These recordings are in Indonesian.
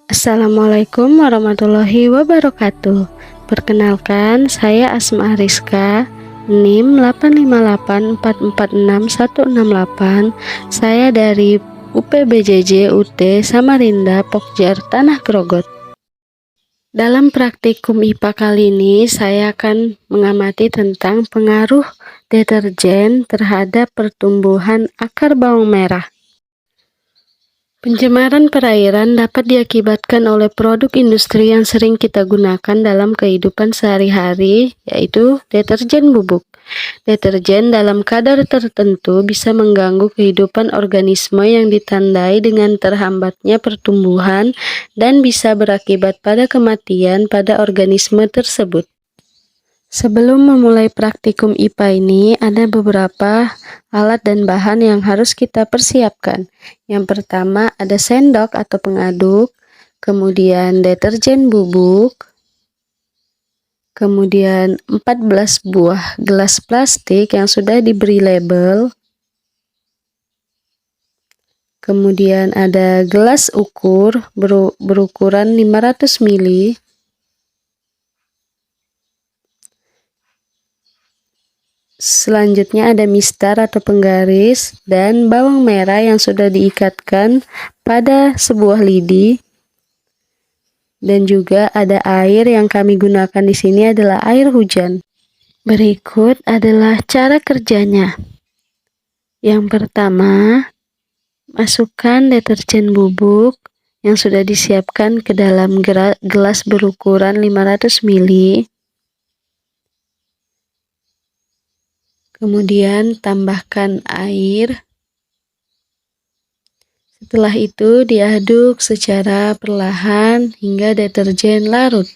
Assalamualaikum warahmatullahi wabarakatuh. Perkenalkan, saya Asma Ariska, NIM 858446168. Saya dari UPBJJ UT Samarinda Pokjar Tanah Grogot. Dalam praktikum IPA kali ini, saya akan mengamati tentang pengaruh deterjen terhadap pertumbuhan akar bawang merah. Pencemaran perairan dapat diakibatkan oleh produk industri yang sering kita gunakan dalam kehidupan sehari-hari, yaitu deterjen bubuk. Deterjen dalam kadar tertentu bisa mengganggu kehidupan organisme yang ditandai dengan terhambatnya pertumbuhan dan bisa berakibat pada kematian pada organisme tersebut. Sebelum memulai praktikum IPA ini, ada beberapa alat dan bahan yang harus kita persiapkan. Yang pertama ada sendok atau pengaduk, kemudian deterjen bubuk, kemudian 14 buah gelas plastik yang sudah diberi label, kemudian ada gelas ukur berukuran 500 ml, selanjutnya ada mistar atau penggaris dan bawang merah yang sudah diikatkan pada sebuah lidi, dan juga ada air yang kami gunakan di sini adalah air hujan. Berikut adalah cara kerjanya. Yang pertama, masukkan deterjen bubuk yang sudah disiapkan ke dalam gelas berukuran 500 ml. Kemudian tambahkan air. Setelah itu diaduk secara perlahan hingga deterjen larut.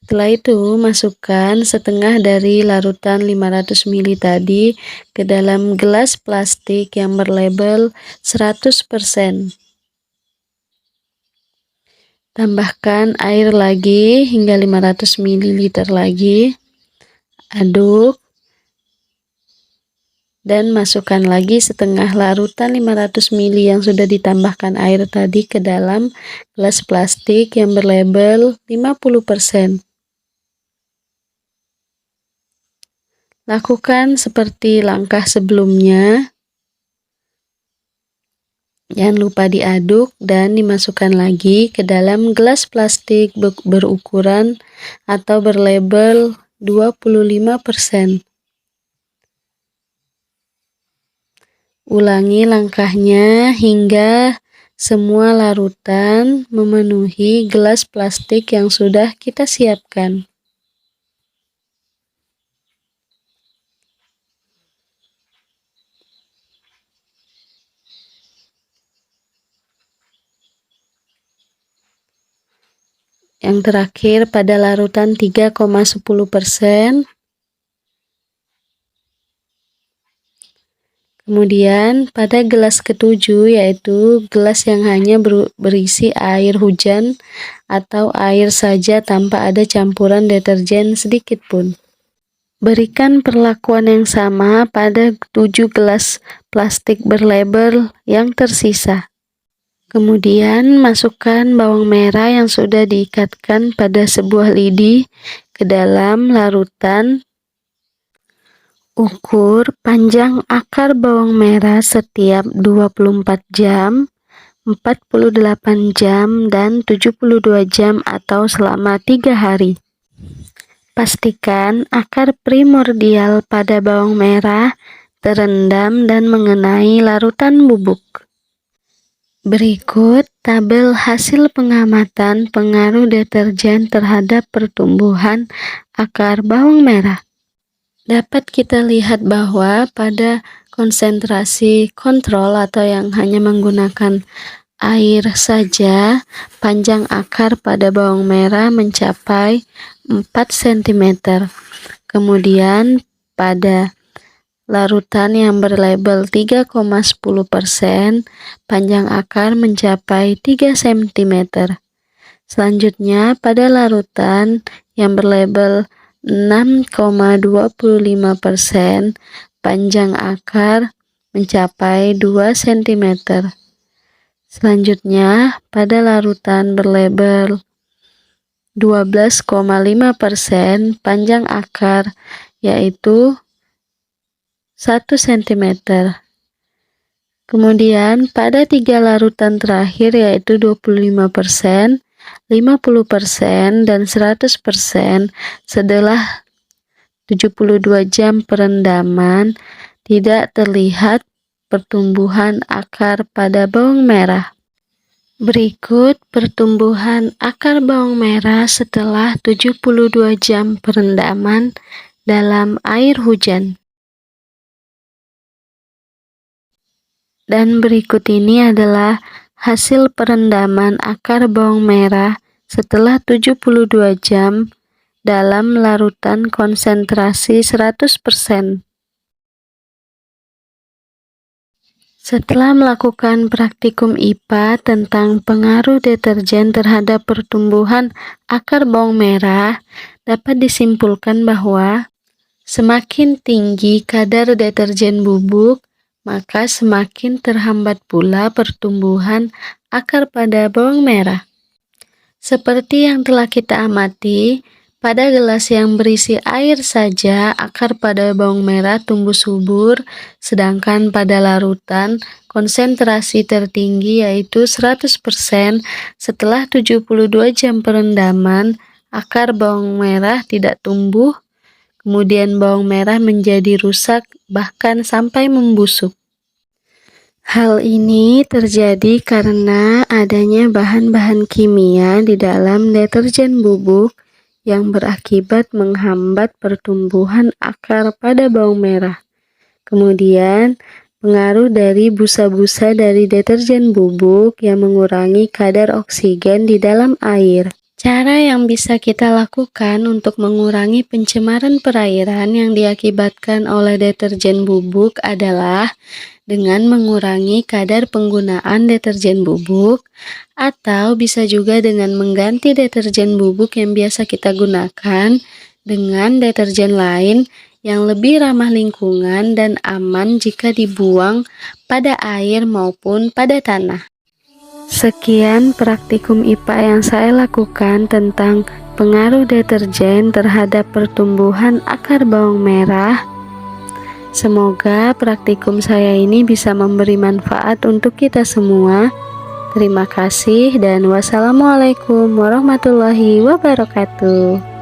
Setelah itu masukkan setengah dari larutan 500 ml tadi ke dalam gelas plastik yang berlabel 100%. Tambahkan air lagi hingga 500 ml lagi. Aduk. Dan masukkan lagi setengah larutan 500 ml yang sudah ditambahkan air tadi ke dalam gelas plastik yang berlabel 50%. Lakukan seperti langkah sebelumnya. Jangan lupa diaduk dan dimasukkan lagi ke dalam gelas plastik berukuran atau berlabel 25%. Ulangi langkahnya hingga semua larutan memenuhi gelas plastik yang sudah kita siapkan. Yang terakhir pada larutan 3,10%. Kemudian pada gelas ketujuh, yaitu gelas yang hanya berisi air hujan atau air saja tanpa ada campuran deterjen sedikit pun. Berikan perlakuan yang sama pada 7 gelas plastik berlabel yang tersisa. Kemudian masukkan bawang merah yang sudah diikatkan pada sebuah lidi ke dalam larutan. Ukur panjang akar bawang merah setiap 24 jam, 48 jam, dan 72 jam atau selama 3 hari. Pastikan akar primordial pada bawang merah terendam dan mengenai larutan bubuk. Berikut tabel hasil pengamatan pengaruh deterjen terhadap pertumbuhan akar bawang merah. Dapat kita lihat bahwa pada konsentrasi kontrol atau yang hanya menggunakan air saja, panjang akar pada bawang merah mencapai 4 cm. Kemudian pada larutan yang berlabel 3,10%, panjang akar mencapai 3 cm. Selanjutnya pada larutan yang berlabel 6,25%, panjang akar mencapai 2 cm. Selanjutnya, pada larutan berlabel 12,5% panjang akar, yaitu 1 cm. Kemudian pada 3 larutan terakhir yaitu 25%, 50%, dan 100%, setelah 72 jam perendaman, tidak terlihat pertumbuhan akar pada bawang merah. Berikut pertumbuhan akar bawang merah setelah 72 jam perendaman dalam air hujan. Dan berikut ini adalah hasil perendaman akar bawang merah setelah 72 jam dalam larutan konsentrasi 100%. Setelah melakukan praktikum IPA tentang pengaruh deterjen terhadap pertumbuhan akar bawang merah, dapat disimpulkan bahwa semakin tinggi kadar deterjen bubuk, maka semakin terhambat pula pertumbuhan akar pada bawang merah. Seperti yang telah kita amati, pada gelas yang berisi air saja akar pada bawang merah tumbuh subur, sedangkan pada larutan konsentrasi tertinggi yaitu 100% setelah 72 jam perendaman, akar bawang merah tidak tumbuh. Kemudian bawang merah menjadi rusak, bahkan sampai membusuk. Hal ini terjadi karena adanya bahan-bahan kimia di dalam deterjen bubuk yang berakibat menghambat pertumbuhan akar pada bawang merah. Kemudian, pengaruh dari busa-busa dari deterjen bubuk yang mengurangi kadar oksigen di dalam air. Cara yang bisa kita lakukan untuk mengurangi pencemaran perairan yang diakibatkan oleh deterjen bubuk adalah dengan mengurangi kadar penggunaan deterjen bubuk, atau bisa juga dengan mengganti deterjen bubuk yang biasa kita gunakan dengan deterjen lain yang lebih ramah lingkungan dan aman jika dibuang pada air maupun pada tanah. Sekian praktikum IPA yang saya lakukan tentang pengaruh deterjen terhadap pertumbuhan akar bawang merah. Semoga praktikum saya ini bisa memberi manfaat untuk kita semua. Terima kasih dan wassalamualaikum warahmatullahi wabarakatuh.